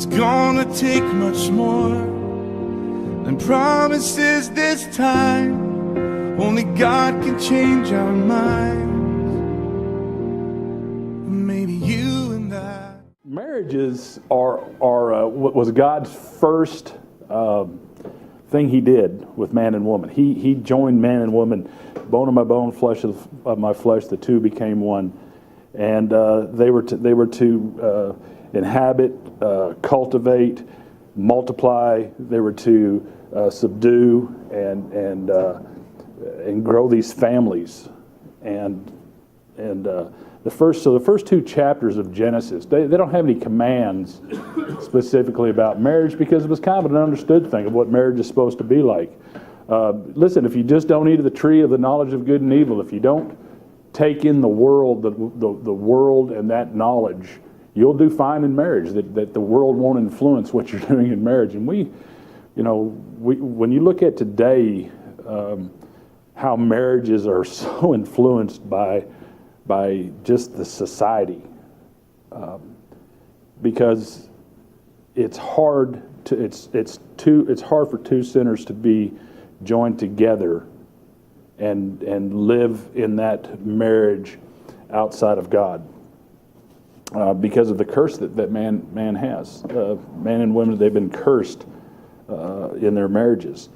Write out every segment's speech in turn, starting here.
It's gonna take much more than promises this time. Only God can change our minds. Maybe you and I. Marriages was God's first thing He did with man and woman. He joined man and woman, bone of my bone, flesh of my flesh. The two became one, and they were to inhabit, cultivate, multiply. They were to subdue and grow these families, the first two chapters of Genesis, they don't have any commands specifically about marriage, because it was kind of an understood thing of what marriage is supposed to be like. Listen, if you just don't eat of the tree of the knowledge of good and evil, if you don't take in the world, the world and that knowledge, you'll do fine in marriage. That the world won't influence what you're doing in marriage. And when you look at today, how marriages are so influenced by just the society, because it's hard for two sinners to be joined together and live in that marriage outside of God, because of the curse that man has. Man and women, they've been cursed in their marriages.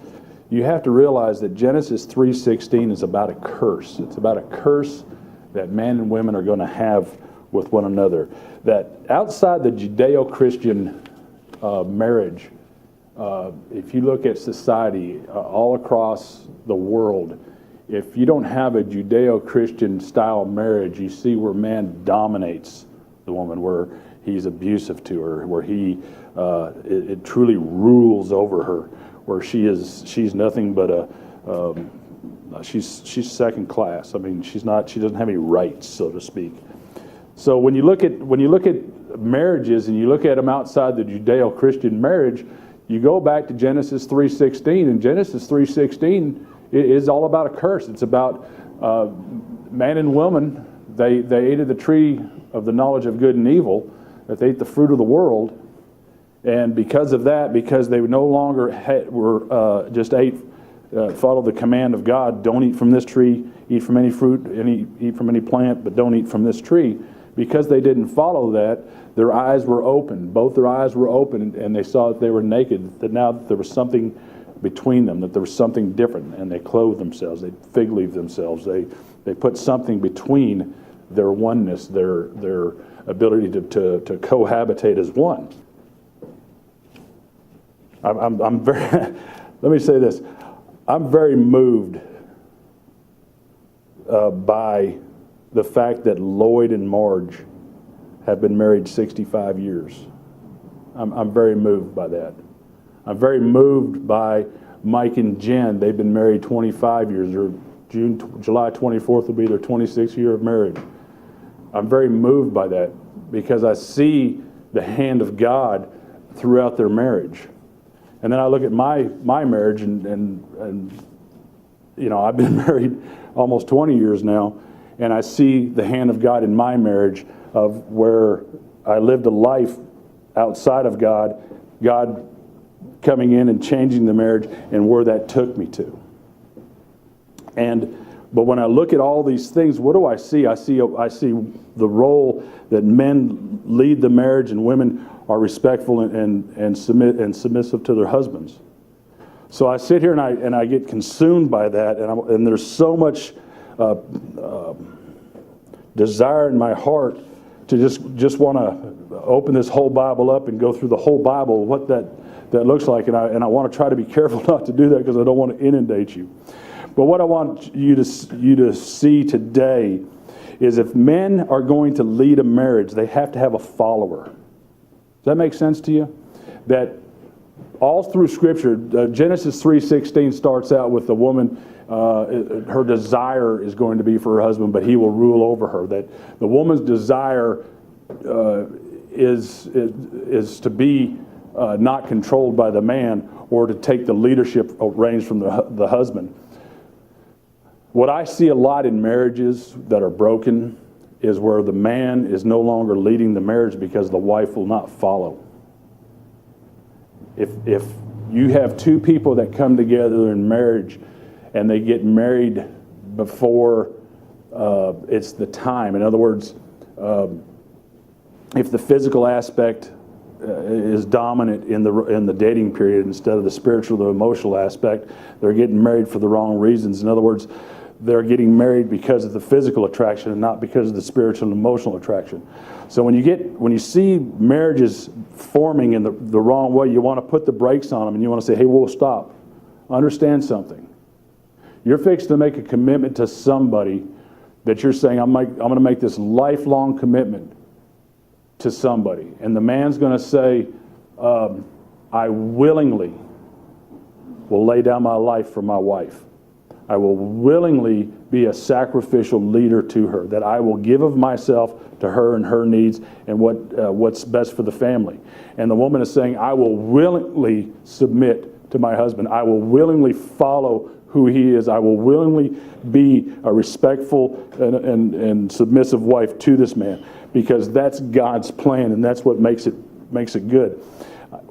You have to realize that Genesis 3:16 is about a curse. It's about a curse that men and women are going to have with one another. That outside the Judeo-Christian marriage, if you look at society all across the world, if you don't have a Judeo-Christian style marriage, you see where man dominates the woman, where he's abusive to her, where it truly rules over her, where she's nothing but she's second class. I mean, she doesn't have any rights, so to speak. So when you look at marriages and you look at them outside the Judeo-Christian marriage, you go back to Genesis 3:16, and Genesis 3:16 is all about a curse. It's about man and woman. They ate of the tree of the knowledge of good and evil, that they ate the fruit of the world, and because of that, because they no longer follow the command of God, don't eat from this tree, eat from any fruit, eat from any plant, but don't eat from this tree. Because they didn't follow that, their eyes were open. Both their eyes were open, and they saw that they were naked, that now there was something between them, that there was something different, and they clothed themselves, they fig leaved themselves, they put something between their oneness, their ability to cohabitate as one. I'm very, let me say this, I'm very moved by the fact that Lloyd and Marge have been married 65 years. I'm very moved by that. I'm very moved by Mike and Jen. They've been married 25 years. July 24th will be their 26th year of marriage. I'm very moved by that, because I see the hand of God throughout their marriage. And then I look at my marriage, and I've been married almost 20 years now, and I see the hand of God in my marriage, of where I lived a life outside of God coming in and changing the marriage, and where that took me to. But when I look at all these things, what do I see? I see the role that men lead the marriage, and women are respectful and submissive to their husbands. So I sit here and I get consumed by that, and there's so much desire in my heart to just want to open this whole Bible up and go through the whole Bible, what that looks like, and I want to try to be careful not to do that, because I don't want to inundate you. But what I want you to see today is, if men are going to lead a marriage, they have to have a follower. Does that make sense to you? That all through Scripture, Genesis 3:16 starts out with the woman, her desire is going to be for her husband, but he will rule over her. That the woman's desire is to be not controlled by the man, or to take the leadership reins from the husband. What I see a lot in marriages that are broken is where the man is no longer leading the marriage because the wife will not follow. If you have two people that come together in marriage and they get married before it's the time. In other words, if the physical aspect is dominant in the dating period instead of the spiritual, the emotional aspect, they're getting married for the wrong reasons. In other words, they're getting married because of the physical attraction and not because of the spiritual and emotional attraction. So when you see marriages forming in the wrong way, you want to put the brakes on them and you want to say, hey, we'll stop. Understand something. You're fixed to make a commitment to somebody that you're saying, I'm going to make this lifelong commitment to somebody. And the man's going to say, I willingly will lay down my life for my wife. I will willingly be a sacrificial leader to her, that I will give of myself to her and her needs and what's best for the family. And the woman is saying, I will willingly submit to my husband. I will willingly follow who he is. I will willingly be a respectful and submissive wife to this man, because that's God's plan, and that's what makes it good.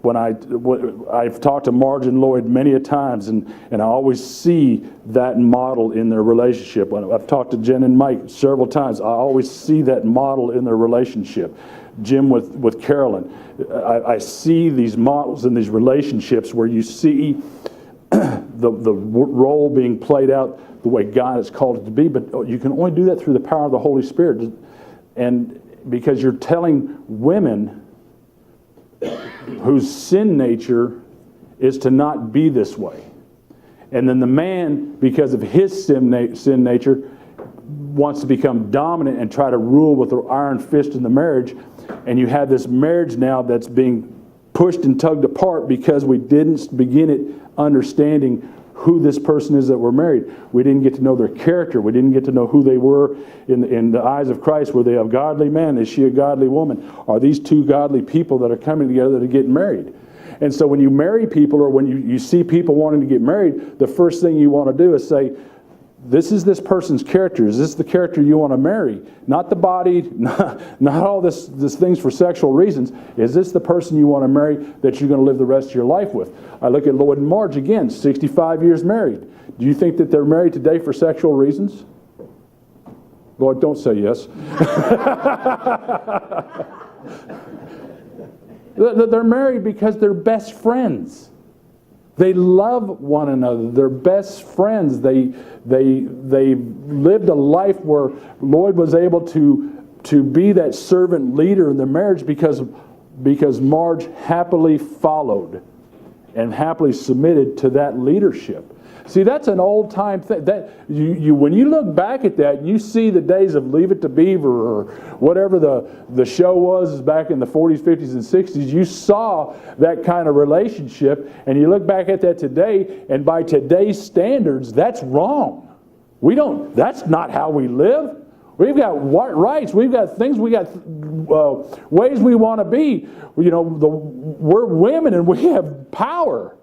When I've talked to Marge and Lloyd many a times, and I always see that model in their relationship. When I've talked to Jen and Mike several times, I always see that model in their relationship. Jim with Carolyn, I see these models in these relationships where you see the role being played out the way God has called it to be, but you can only do that through the power of the Holy Spirit. And because you're telling women whose sin nature is to not be this way. And then the man, because of his sin nature, wants to become dominant and try to rule with an iron fist in the marriage. And you have this marriage now that's being pushed and tugged apart because we didn't begin it understanding who this person is that we're married. We didn't get to know their character. We didn't get to know who they were in the eyes of Christ. Were they a godly man? Is she a godly woman? Are these two godly people that are coming together to get married? And so when you marry people, or when you see people wanting to get married, the first thing you want to do is say, this is this person's character. Is this the character you want to marry? Not the body, not all this things for sexual reasons. Is this the person you want to marry that you're going to live the rest of your life with? I look at Lloyd and Marge again, 65 years married. Do you think that they're married today for sexual reasons? Lord, don't say yes. They're married because they're best friends. They love one another. They're best friends. They lived a life where Lloyd was able to be that servant leader in the marriage because Marge happily followed and happily submitted to that leadership. See, that's an old time thing. That when you look back at that, you see the days of Leave It to Beaver or whatever the show was back in the 40s, 50s, and 60s. You saw that kind of relationship, and you look back at that today, and by today's standards, that's wrong. That's not how we live. We've got rights. We've got things. We got ways we want to be. We're women, and we have power.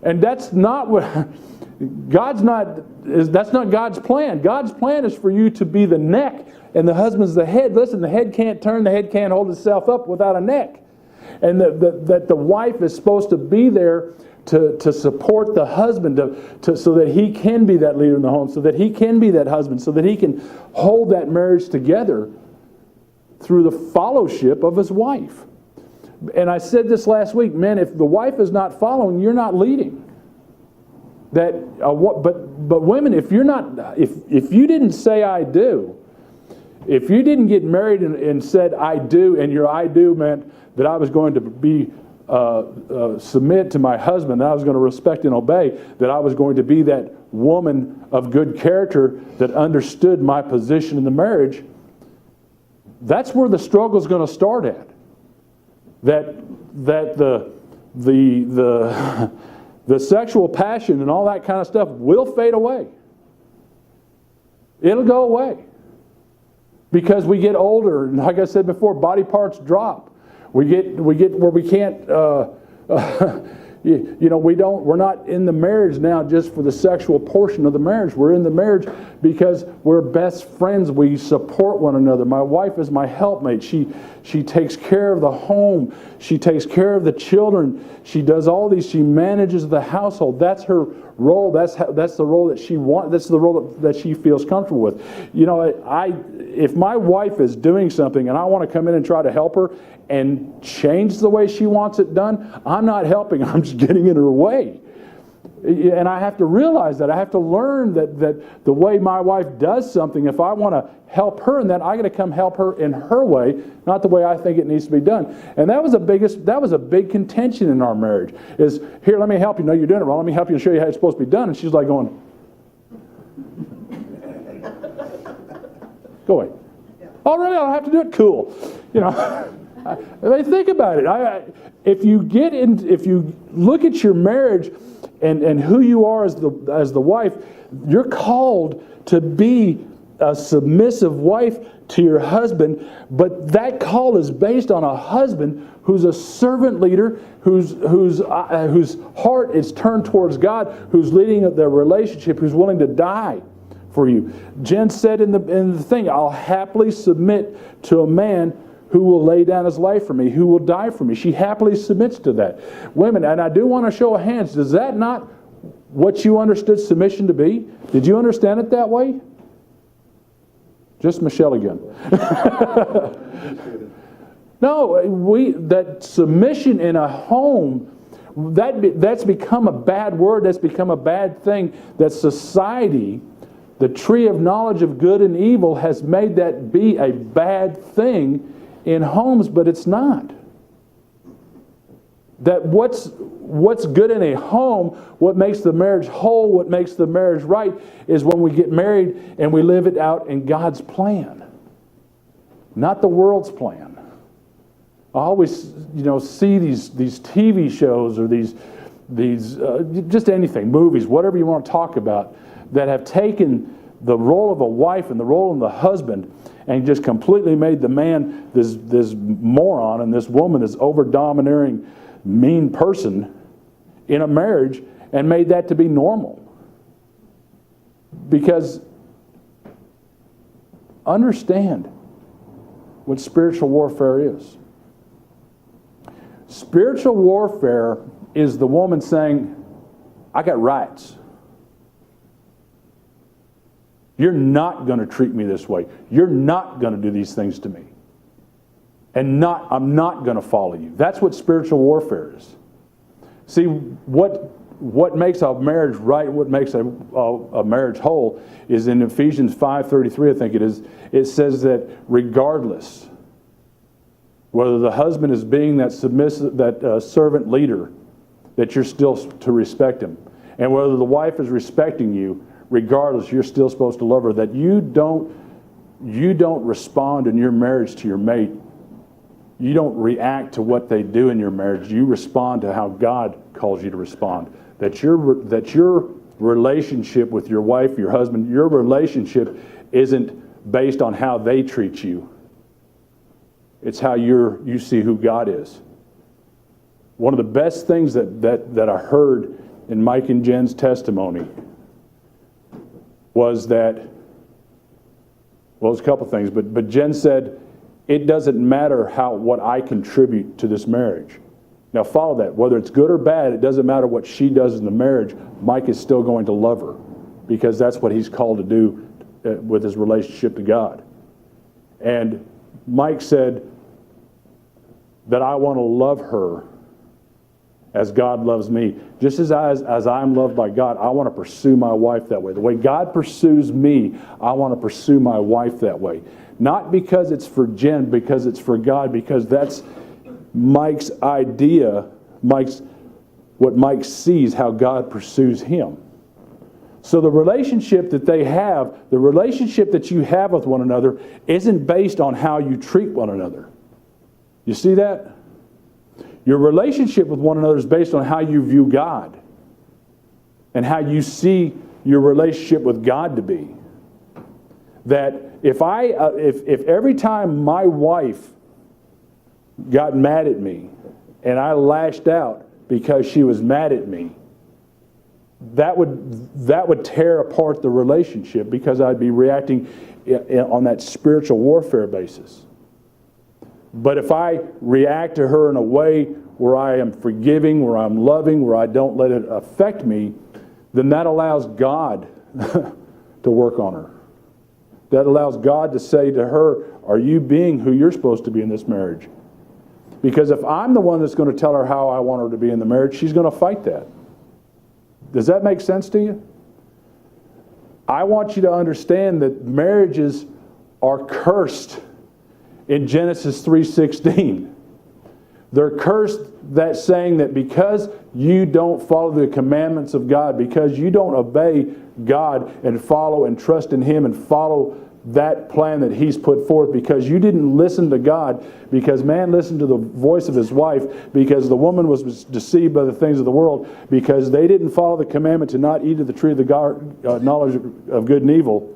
And that's not what that's not God's plan. God's plan is for you to be the neck and the husband's the head. Listen, the head can't turn, the head can't hold itself up without a neck. And that the wife is supposed to be there to support the husband so that he can be that leader in the home, so that he can be that husband, so that he can hold that marriage together through the fellowship of his wife. And I said this last week, men, if the wife is not following, you're not leading. But women, if you didn't say I do, if you didn't get married and said I do, and your I do meant that I was going to be submit to my husband, that I was going to respect and obey, that I was going to be that woman of good character that understood my position in the marriage, that's where the struggle is going to start at. That the sexual passion and all that kind of stuff will fade away. It'll go away. Because we get older, and like I said before, body parts drop. We get where we can't We're not in the marriage now just for the sexual portion of the marriage. We're in the marriage because we're best friends. We support one another. My wife is my helpmate. She takes care of the home. She takes care of the children. She does all these. She manages the household. That's her role. That's the role that she wants. That's the role that she feels comfortable with. If my wife is doing something and I want to come in and try to help her and change the way she wants it done, I'm not helping. I'm just getting in her way. And I have to realize that. I have to learn that the way my wife does something, if I want to help her in that, I got to come help her in her way, not the way I think it needs to be done. And that was a big contention in our marriage. Is, here, let me help you. No, you're doing it wrong. Let me help you and show you how it's supposed to be done. And she's like going, go away. Oh, really? I don't have to do it? Cool. Think about it. If you look at your marriage and who you are as the wife, you're called to be a submissive wife to your husband, but that call is based on a husband who's a servant leader, whose heart is turned towards God, who's leading their relationship, who's willing to die for you. Jen said in the thing, I'll happily submit to a man who will lay down his life for me, who will die for me. She happily submits to that. Women, and I do want to show of hands, does that not what you understood submission to be? Did you understand it that way? Just Michelle again. No, that submission in a home, that's become a bad word, that's become a bad thing, that society, the tree of knowledge of good and evil, has made that be a bad thing in homes, but it's not. That what's good in a home, what makes the marriage whole, what makes the marriage right, is when we get married and we live it out in God's plan, not the world's plan. I always, see these TV shows or these just anything, movies, whatever you want to talk about, that have taken the role of a wife and the role of the husband and just completely made the man this moron and this woman this over-domineering, mean person in a marriage, and made that to be normal. Because understand what spiritual warfare is. Spiritual warfare is the woman saying, I got rights. You're not going to treat me this way. You're not going to do these things to me. And I'm not going to follow you. That's what spiritual warfare is. See, what makes a marriage right, what makes a marriage whole, is in Ephesians 5:33, I think it is. It says that regardless, whether the husband is being that submissive, that servant leader, that you're still to respect him. And whether the wife is respecting you, regardless, you're still supposed to love her. That you don't respond in your marriage to your mate. You don't react to what they do in your marriage. You respond to how God calls you to respond. That your relationship with your wife, your husband, your relationship isn't based on how they treat you. It's how you see who God is. One of the best things that I heard in Mike and Jen's testimony was that, well, there's a couple things, but Jen said, it doesn't matter what I contribute to this marriage. Now follow that. Whether it's good or bad, it doesn't matter what she does in the marriage. Mike is still going to love her because that's what he's called to do with his relationship to God. And Mike said that I want to love her as God loves me. Just as I'm loved by God, I want to pursue my wife that way. The way God pursues me, I want to pursue my wife that way. Not because it's for Jen, because it's for God, because that's Mike's idea, what Mike sees, how God pursues him. So the relationship that they have, the relationship that you have with one another, isn't based on how you treat one another. You see that? Your relationship with one another is based on how you view God and how you see your relationship with God to be. That if every time my wife got mad at me and I lashed out because she was mad at me, that would tear apart the relationship, because I'd be reacting on that spiritual warfare basis. But if I react to her in a way where I am forgiving, where I'm loving, where I don't let it affect me, then that allows God to work on her. That allows God to say to her, are you being who you're supposed to be in this marriage? Because if I'm the one that's going to tell her how I want her to be in the marriage, she's going to fight that. Does that make sense to you? I want you to understand that marriages are cursed in Genesis 3:16. They're cursed, that saying that because you don't follow the commandments of God, because you don't obey God and follow and trust in Him and follow that plan that He's put forth, because you didn't listen to God, because man listened to the voice of his wife, because the woman was deceived by the things of the world, because they didn't follow the commandment to not eat of the tree of the knowledge of good and evil.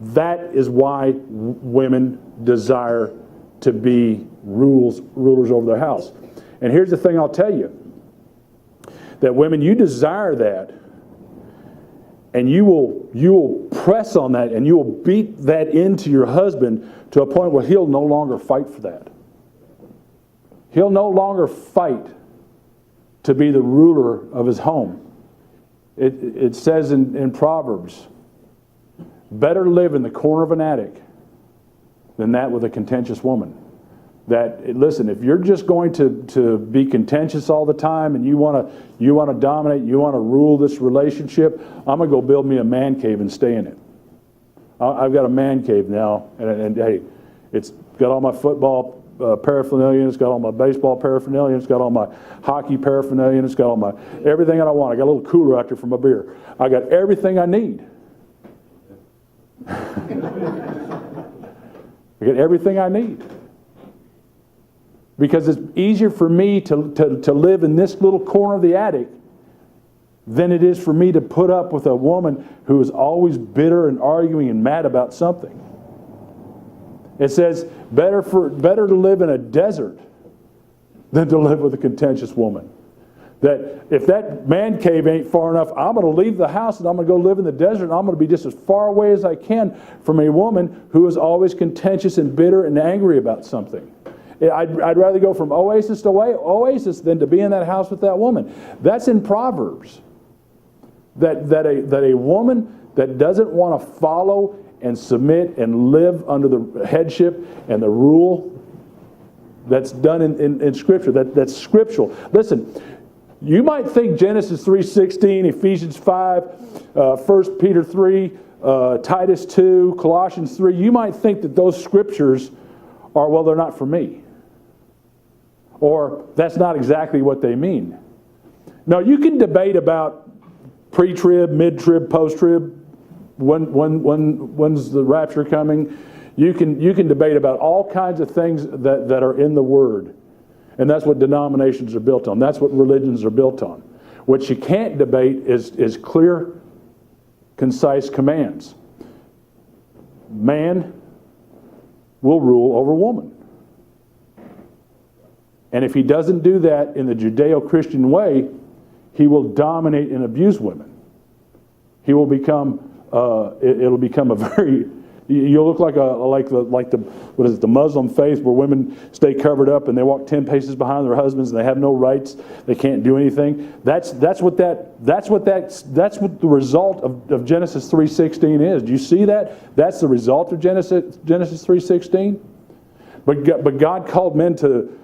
That is why women desire to be rulers over their house. And here's the thing I'll tell you, that women, you desire that, and you will press on that, and you will beat that into your husband to a point where he'll no longer fight for that. He'll no longer fight to be the ruler of his home. It says in Proverbs, better live in the corner of an attic than that with a contentious woman. That, listen, if you're just going to be contentious all the time, and you want to dominate, you want to rule this relationship, I'm going to go build me a man cave and stay in it. I've got a man cave now, and hey, it's got all my football paraphernalia, it's got all my baseball paraphernalia, it's got all my hockey paraphernalia, it's got all my everything that I want. I got a little cooler out there for my beer. I got everything I need. I got everything I need. Because it's easier for me to live in this little corner of the attic than it is for me to put up with a woman who is always bitter and arguing and mad about something. It says, better to live in a desert than to live with a contentious woman. That if that man cave ain't far enough, I'm going to leave the house and I'm going to go live in the desert, and I'm going to be just as far away as I can from a woman who is always contentious and bitter and angry about something. I'd rather go from oasis to oasis than to be in that house with that woman. That's in Proverbs. That a woman that doesn't want to follow and submit and live under the headship and the rule that's done in Scripture, that's scriptural. Listen, you might think Genesis 3:16, Ephesians 5, 1 Peter 3, Titus 2, Colossians 3, you might think that those scriptures are, well, they're not for me. Or that's not exactly what they mean. Now, you can debate about pre-trib, mid-trib, post-trib, when's the rapture coming. You can debate about all kinds of things that are in the Word. And that's what denominations are built on. That's what religions are built on. What you can't debate is clear, concise commands. Man will rule over woman. And if he doesn't do that in the Judeo-Christian way, he will dominate and abuse women. He will become, it'll become a very, you'll look like the Muslim faith, where women stay covered up and they walk 10 paces behind their husbands and they have no rights. They can't do anything. That's what the result of Genesis 3:16 is. Do you see that? That's the result of Genesis 3:16. But God called men to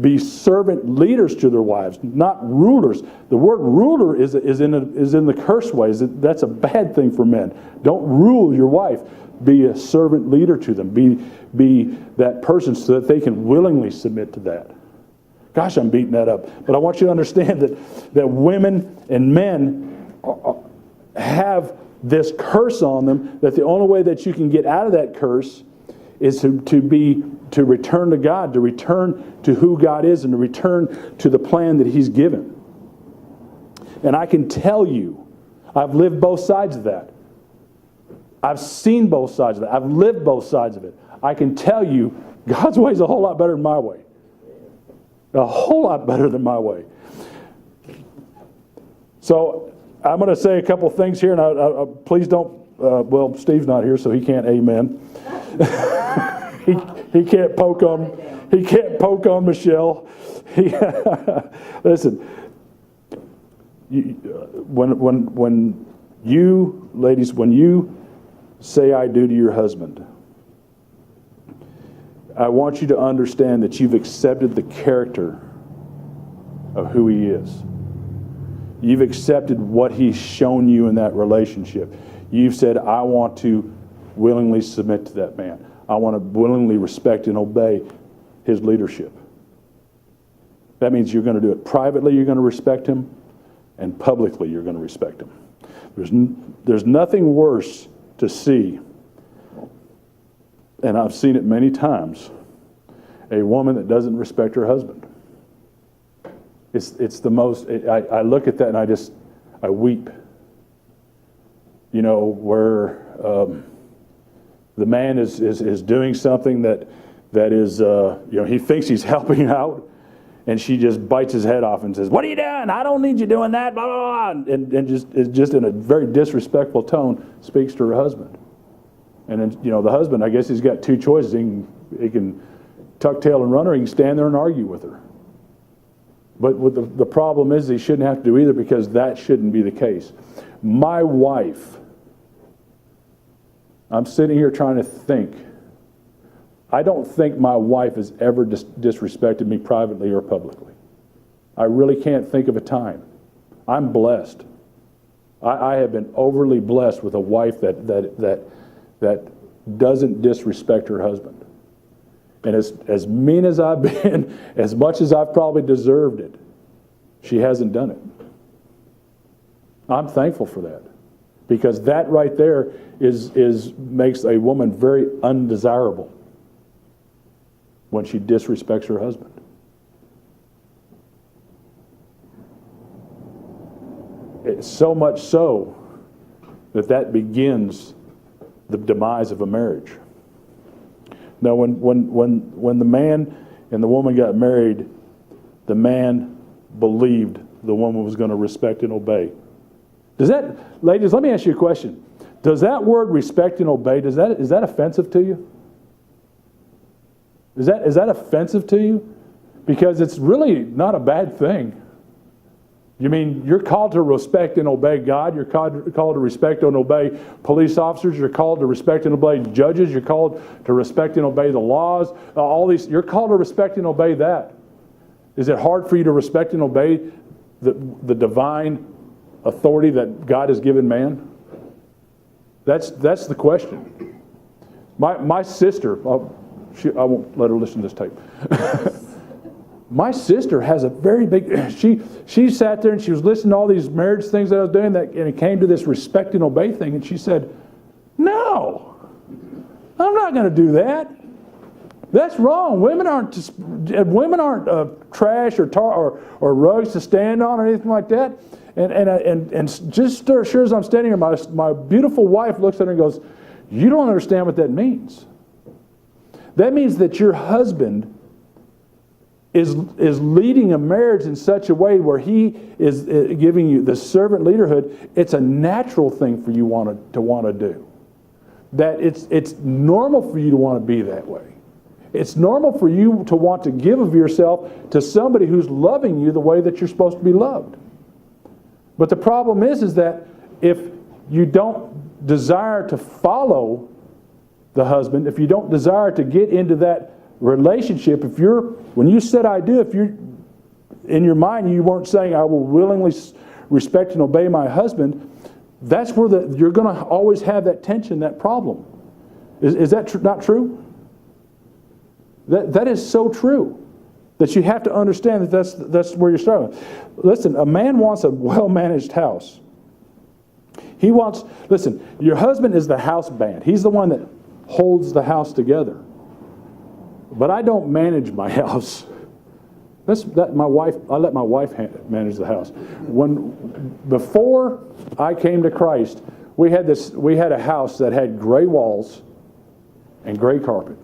be servant leaders to their wives, not rulers. The word ruler is in the curse way. That's a bad thing for men. Don't rule your wife. Be a servant leader to them. Be that person so that they can willingly submit to that. Gosh, I'm beating that up. But I want you to understand that women and men have this curse on them, that the only way that you can get out of that curse is to return to God, to return to who God is, and to return to the plan that He's given. And I can tell you, I've lived both sides of that. I've seen both sides of that. I've lived both sides of it. I can tell you, God's way is a whole lot better than my way. A whole lot better than my way. So I'm going to say a couple things here, and please don't, well, Steve's not here, so he can't amen. he can't poke on Michelle. Listen, when you, ladies, when you say I do to your husband, I want you to understand that you've accepted the character of who he is. You've accepted what he's shown you in that relationship. You've said, I want to willingly submit to that man. I want to willingly respect and obey his leadership. That means you're going to do it privately, you're going to respect him, and publicly you're going to respect him. There's nothing worse to see, and I've seen it many times, a woman that doesn't respect her husband. It's the most, I look at that and I weep. You know, where the man is doing something that is, he thinks he's helping out, and she just bites his head off and says, what are you doing? I don't need you doing that, blah, blah, blah. And just in a very disrespectful tone speaks to her husband. And then, the husband, I guess he's got two choices. He can tuck tail and run, or he can stand there and argue with her. But the problem is he shouldn't have to do either, because that shouldn't be the case. My wife, I'm sitting here trying to think. I don't think my wife has ever disrespected me privately or publicly. I really can't think of a time. I'm blessed. I have been overly blessed with a wife that doesn't disrespect her husband. And as mean as I've been, as much as I've probably deserved it, she hasn't done it. I'm thankful for that, because that right there makes a woman very undesirable when she disrespects her husband. It's so much so that begins the demise of a marriage. Now, when the man and the woman got married, the man believed the woman was going to respect and obey. Ladies, let me ask you a question. Does that word respect and obey, is that offensive to you? Is that offensive to you? Because it's really not a bad thing. You mean you're called to respect and obey God. You're called to respect and obey police officers. You're called to respect and obey judges. You're called to respect and obey the laws. All these, you're called to respect and obey that. Is it hard for you to respect and obey the divine authority that God has given man? That's the question. My sister, I won't let her listen to this tape. My sister has a very big, she sat there and she was listening to all these marriage things that I was doing, and it came to this respect and obey thing, and she said, no, I'm not going to do that. That's wrong. Women aren't trash or rugs to stand on or anything like that. And just sure as I'm standing here, my beautiful wife looks at her and goes, you don't understand what that means. That means that your husband is leading a marriage in such a way where he is giving you the servant leaderhood. It's a natural thing for you to want to do. That it's normal for you to want to be that way. It's normal for you to want to give of yourself to somebody who's loving you the way that you're supposed to be loved. But the problem is that if you don't desire to follow the husband, if you don't desire to get into that relationship, when you said I do, if you're in your mind you weren't saying I will willingly respect and obey my husband, that's where you're going to always have that tension, that problem. Is that not true? That is so true. That you have to understand that's where you're starting. Listen, a man wants a well-managed house. Listen, your husband is the house band. He's the one that holds the house together. But I don't manage my house. I let my wife manage the house. Before I came to Christ, we had a house that had gray walls and gray carpet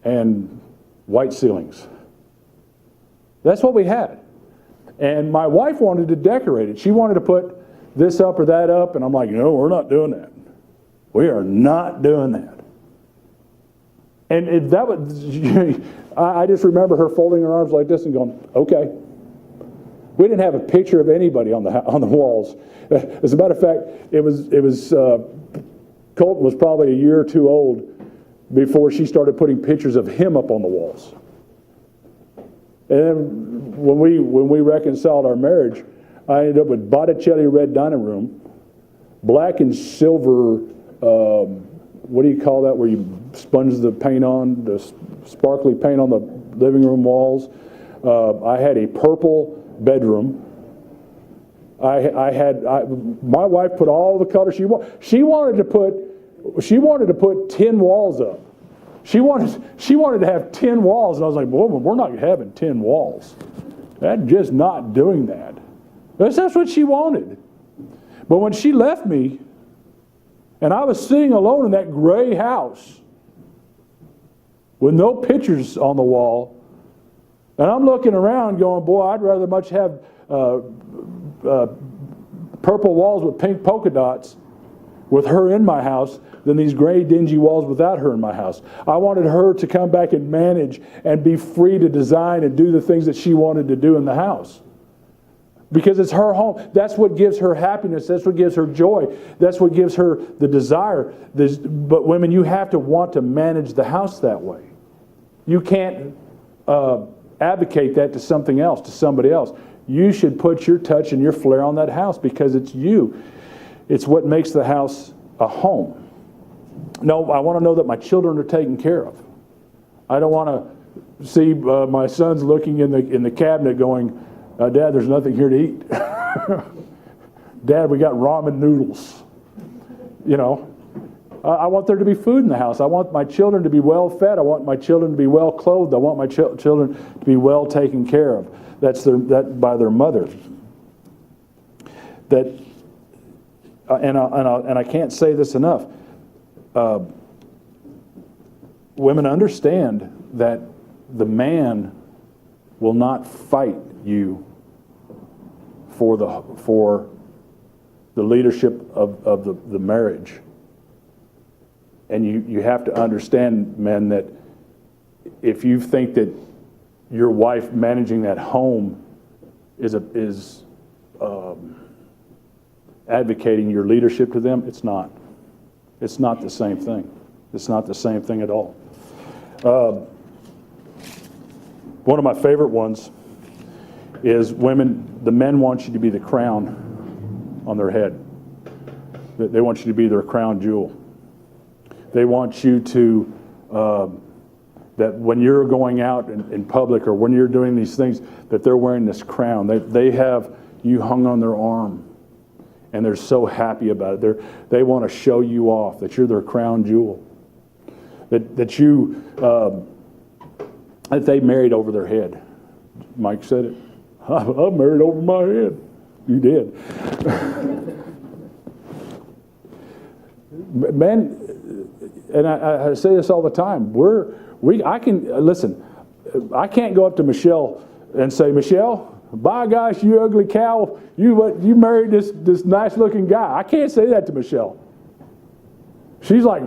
and white ceilings. That's what we had. And my wife wanted to decorate it. She wanted to put this up or that up, and I'm like, no, we're not doing that. We are not doing that. And that was, I just remember her folding her arms like this and going, okay. We didn't have a picture of anybody on the walls. As a matter of fact, Colton was probably a year or two old before she started putting pictures of him up on the walls. And then when we reconciled our marriage, I ended up with Botticelli red dining room, black and silver, what do you call that, where you sponge the paint on, the sparkly paint on the living room walls. I had a purple bedroom. My wife put all the colors she wanted. She wanted to put 10 walls up. She wanted to have 10 walls, and I was like, well, we're not having 10 walls. That's just not doing that. That's what she wanted. But when she left me, and I was sitting alone in that gray house with no pictures on the wall, and I'm looking around going, boy, I'd rather much have purple walls with pink polka dots with her in my house than these gray, dingy walls without her in my house. I wanted her to come back and manage and be free to design and do the things that she wanted to do in the house. Because it's her home. That's what gives her happiness. That's what gives her joy. That's what gives her the desire. But women, you have to want to manage the house that way. You can't advocate that to something else, to somebody else. You should put your touch and your flair on that house because it's you. It's what makes the house a home. No, I want to know that my children are taken care of. I don't want to see my sons looking in the cabinet going, Dad, there's nothing here to eat. Dad, we got ramen noodles. You know, I want there to be food in the house. I want my children to be well fed. I want my children to be well clothed. I want my children to be well taken care of. That's by their mother. And I can't say this enough. Women understand that the man will not fight you for the leadership of the marriage. And you have to understand, men, that if you think that your wife managing that home is advocating your leadership to them, it's not. It's not the same thing. It's not the same thing at all. One of my favorite ones is the men want you to be the crown on their head. They want you to be their crown jewel. They want you to, that when you're going out in public or when you're doing these things, that they're wearing this crown. They have you hung on their arm, and they're so happy about it. They want to show you off, that you're their crown jewel. That they married over their head. Mike said it. I married over my head. You did. Men, and I say this all the time, I can't go up to Michelle and say, Michelle, by gosh, you ugly cow, you married this nice looking guy. I can't say that to Michelle. She's like,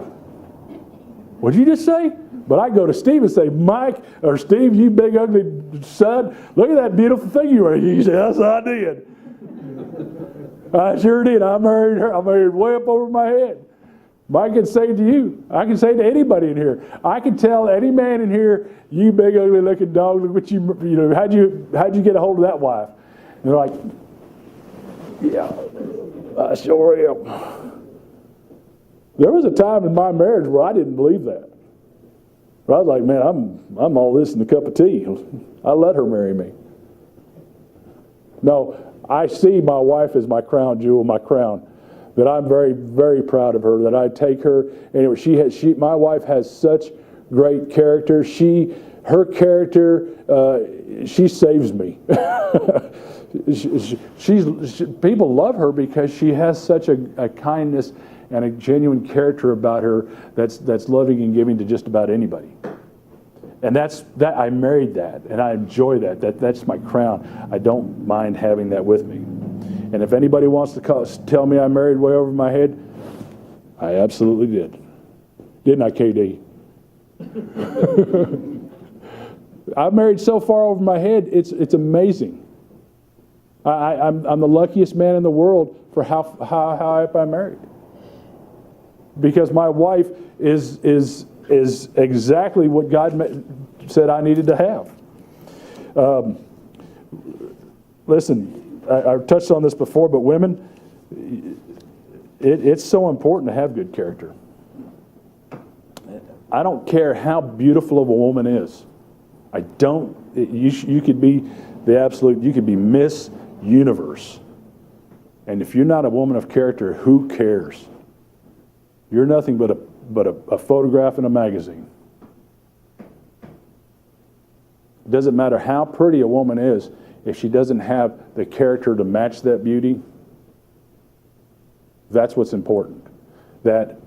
what'd you just say? But I go to Steve and say, Mike, or Steve, you big ugly stud, look at that beautiful thing you wear. He said, yes, I did. I sure did. I married her. I married way up over my head. Mike can say to you, I can say to anybody in here, I can tell any man in here, you big ugly looking dog, look what you know, how'd you get a hold of that wife? And they're like, yeah, I sure am. There was a time in my marriage where I didn't believe that. I was like, man, I'm all this in a cup of tea. I let her marry me. No, I see my wife as my crown jewel, my crown. That I'm very, very proud of her. That I take her. Anyway, my wife has such great character. Her character, she saves me. People love her because she has such a kindness and a genuine character about her that's loving and giving to just about anybody. And that I married that, and I enjoy that. That's my crown. I don't mind having that with me. And if anybody wants to tell me I married way over my head, I absolutely did. Didn't I, KD? I married so far over my head, it's amazing. I'm the luckiest man in the world for how high up I married. Because my wife is exactly what God said I needed to have. Listen, I touched on this before, but women, it's so important to have good character. I don't care how beautiful of a woman is. You could be you could be Miss Universe. And if you're not a woman of character, who cares? You're nothing but a photograph in a magazine. It doesn't matter how pretty a woman is, if she doesn't have the character to match that beauty. That's what's important. That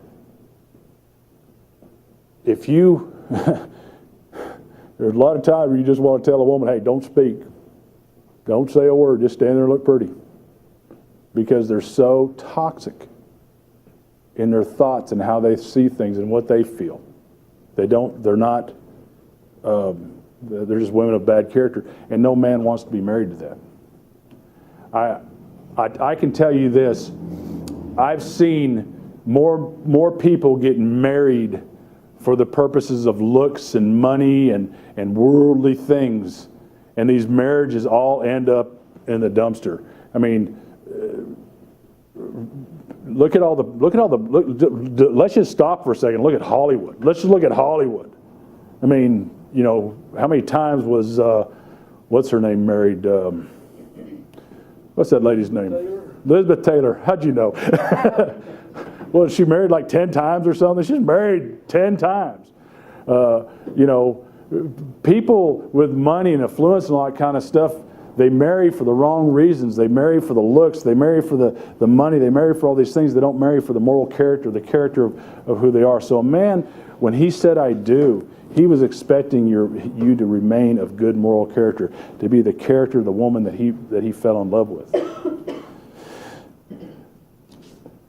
if you, there's a lot of times where you just want to tell a woman, hey, don't speak. Don't say a word, just stand there and look pretty. Because they're so toxic in their thoughts and how they see things and what they feel. They're just women of bad character, and no man wants to be married to that. I can tell you this, I've seen more people getting married for the purposes of looks and money and worldly things, and these marriages all end up in the dumpster. I mean, let's just stop for a second. Look at Hollywood. Let's just look at Hollywood. I mean, you know, how many times was what's her name married? What's that lady's name? Elizabeth Taylor. How'd you know? Well, she married like 10 times or something. She's married 10 times. You know, people with money and affluence and all that kind of stuff, they marry for the wrong reasons. They marry for the looks. They marry for the money. They marry for all these things. They don't marry for the moral character, the character of who they are. So a man, when he said, I do, he was expecting you to remain of good moral character, to be the character of the woman that he fell in love with.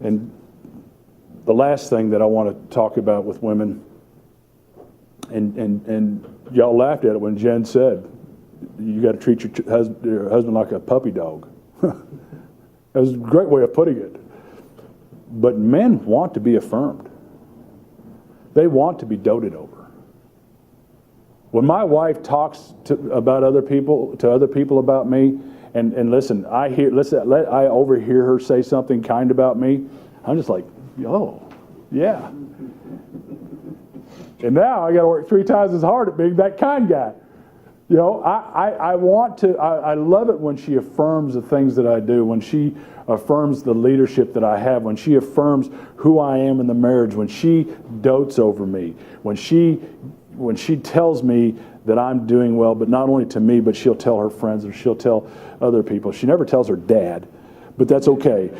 And the last thing that I want to talk about with women, and y'all laughed at it when Jen said, you got to treat your husband like a puppy dog. That was a great way of putting it. But men want to be affirmed. They want to be doted over. When my wife talks about other people about me, and listen, I overhear her say something kind about me, I'm just like, oh, yeah. And now I got to work 3 times as hard at being that kind guy. You know, I love it when she affirms the things that I do, when she affirms the leadership that I have, when she affirms who I am in the marriage, when she dotes over me, when she tells me that I'm doing well, but not only to me, but she'll tell her friends or she'll tell other people. She never tells her dad, but that's okay.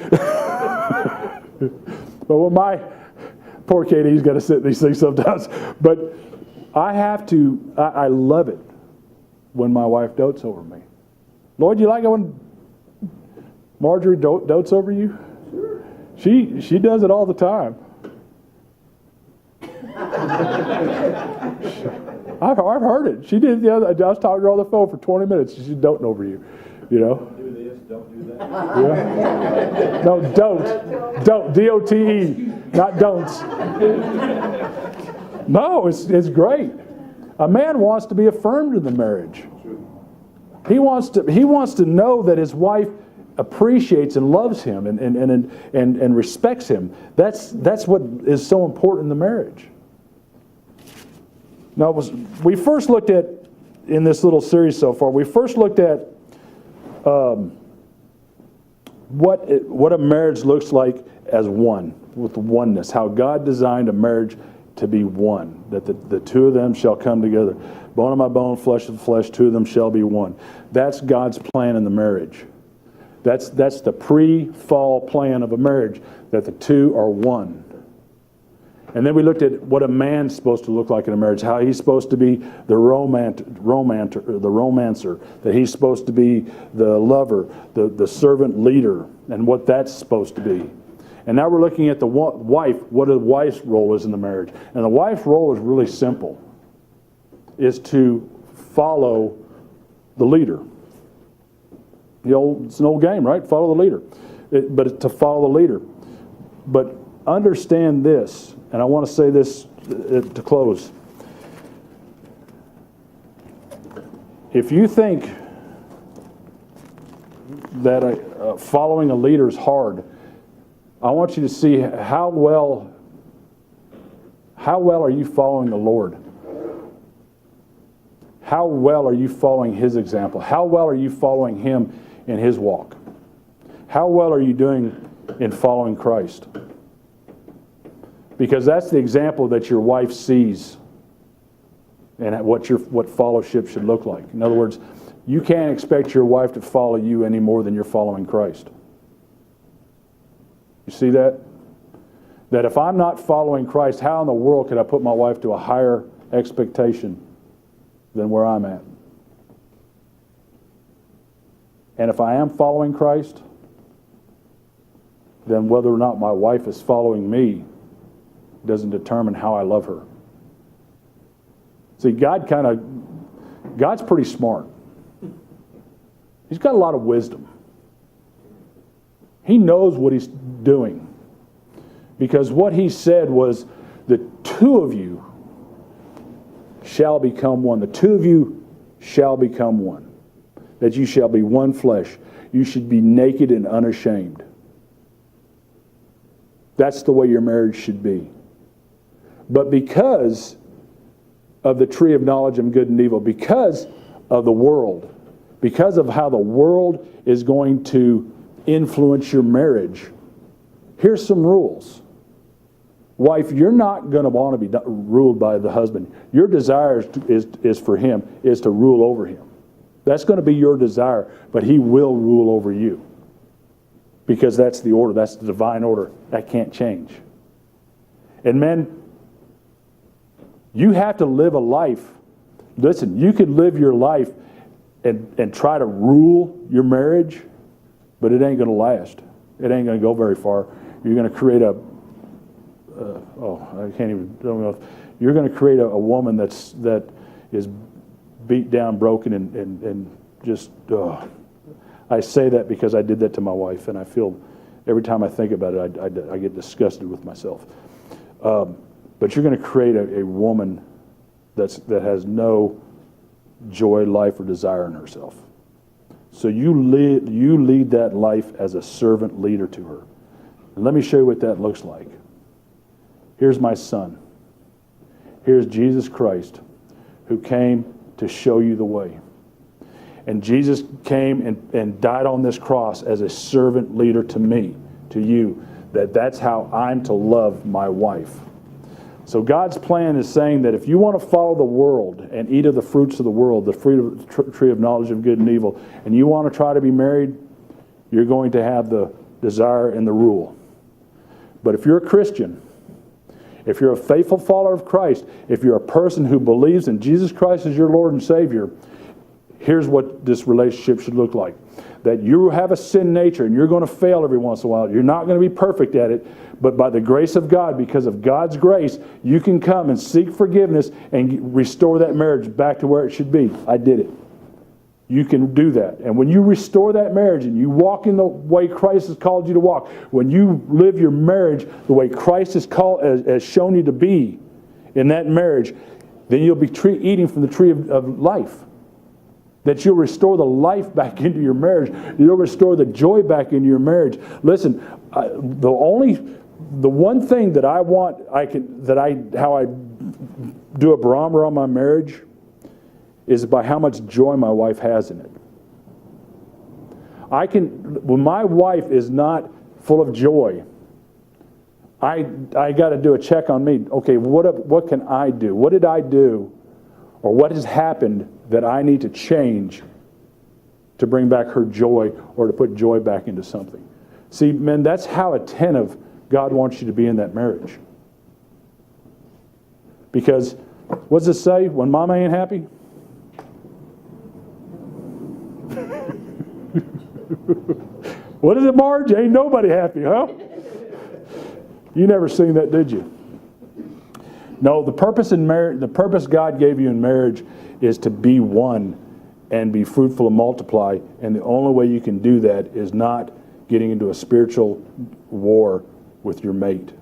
But when my poor Katie's got to sit in these things sometimes, but I love it when my wife dotes over me. Lloyd, you like it when Marjorie dotes over you? Sure. She does it all the time. I've heard it. She did the other. I was talking to her on the phone for 20 minutes. She's doting over you. You know. Do this, don't do that. Yeah. No, don't. D-O-T-E, not don'ts. No, it's great. A man wants to be affirmed in the marriage. He wants to know that his wife appreciates and loves him and respects him. That's what is so important in the marriage. Now, we first looked at, in this little series so far, we first looked at what a marriage looks like as one, with oneness, how God designed a marriage to be one, that the two of them shall come together. Bone of my bone, flesh of flesh, two of them shall be one. That's God's plan in the marriage. That's the pre-fall plan of a marriage, that the two are one. And then we looked at what a man's supposed to look like in a marriage, how he's supposed to be the romancer, that he's supposed to be the lover, the servant leader, and what that's supposed to be. And now we're looking at the wife, what a wife's role is in the marriage. And the wife's role is really simple, is to follow the leader. It's an old game, right? Follow the leader. But to follow the leader. But understand this, and I want to say this to close. If you think that following a leader is hard, I want you to see how well are you following the Lord? How well are you following His example? How well are you following Him in His walk? How well are you doing in following Christ? Because that's the example that your wife sees and what fellowship should look like. In other words, you can't expect your wife to follow you any more than you're following Christ. You see that? That if I'm not following Christ, how in the world could I put my wife to a higher expectation than where I'm at? And if I am following Christ, then whether or not my wife is following me doesn't determine how I love her. See, God's pretty smart. He's got a lot of wisdom. He knows what He's doing. Because what He said was, the two of you shall become one. The two of you shall become one. That you shall be one flesh. You should be naked and unashamed. That's the way your marriage should be. But because of the tree of knowledge of good and evil, because of the world, because of how the world is going to influence your marriage, here's some rules. Wife, you're not going to want to be ruled by the husband. Your desire is for him, is to rule over him. That's going to be your desire, but he will rule over you. Because that's the order, that's the divine order. That can't change. And men, you have to live a life. Listen, you can live your life and try to rule your marriage, but it ain't going to last. It ain't going to go very far. You're going to create you're going to create a woman that is beat down, broken, and just. I say that because I did that to my wife, and I feel every time I think about it, I get disgusted with myself. But you're going to create a woman that has no joy, life, or desire in herself. So you lead that life as a servant leader to her. And let me show you what that looks like. Here's my son. Here's Jesus Christ, who came to show you the way. And Jesus came and died on this cross as a servant leader to me, to you, that's how I'm to love my wife. So God's plan is saying that if you want to follow the world and eat of the fruits of the world, the tree of knowledge of good and evil, and you want to try to be married, you're going to have the desire and the rule. But if you're a Christian, if you're a faithful follower of Christ, if you're a person who believes in Jesus Christ as your Lord and Savior, here's what this relationship should look like. That you have a sin nature and you're going to fail every once in a while. You're not going to be perfect at it, but by the grace of God, because of God's grace, you can come and seek forgiveness and restore that marriage back to where it should be. I did it. You can do that. And when you restore that marriage and you walk in the way Christ has called you to walk, when you live your marriage the way Christ has shown you to be in that marriage, then you'll be eating from the tree of life. That you'll restore the life back into your marriage. You'll restore the joy back into your marriage. Listen, the one thing that I want, how I do a barometer on my marriage is by how much joy my wife has in it. When my wife is not full of joy, I got to do a check on me. Okay, what can I do? What did I do, or what has happened that I need to change to bring back her joy or to put joy back into something? See, men, that's how attentive God wants you to be in that marriage. Because what does it say when mama ain't happy? What is it, Marge? Ain't nobody happy, huh? You never seen that, did you? No, the purpose in marriage, the purpose God gave you in marriage is to be one and be fruitful and multiply. And the only way you can do that is not getting into a spiritual war with your mate.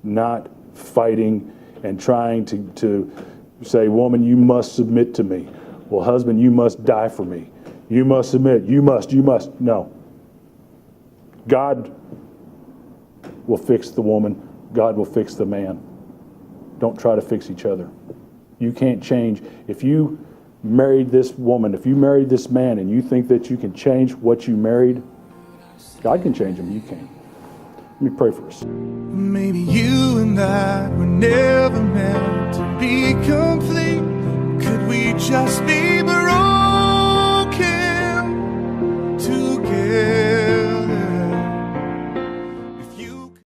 Not fighting and trying to say, woman, you must submit to me. Well, husband, you must die for me. You must submit. You must. No. God will fix the woman. God will fix the man. Don't try to fix each other. You can't change. If you married this woman, if you married this man, and you think that you can change what you married, God can change him. You can't. Let me pray for us. Maybe you and I were never meant to be complete. Could we just be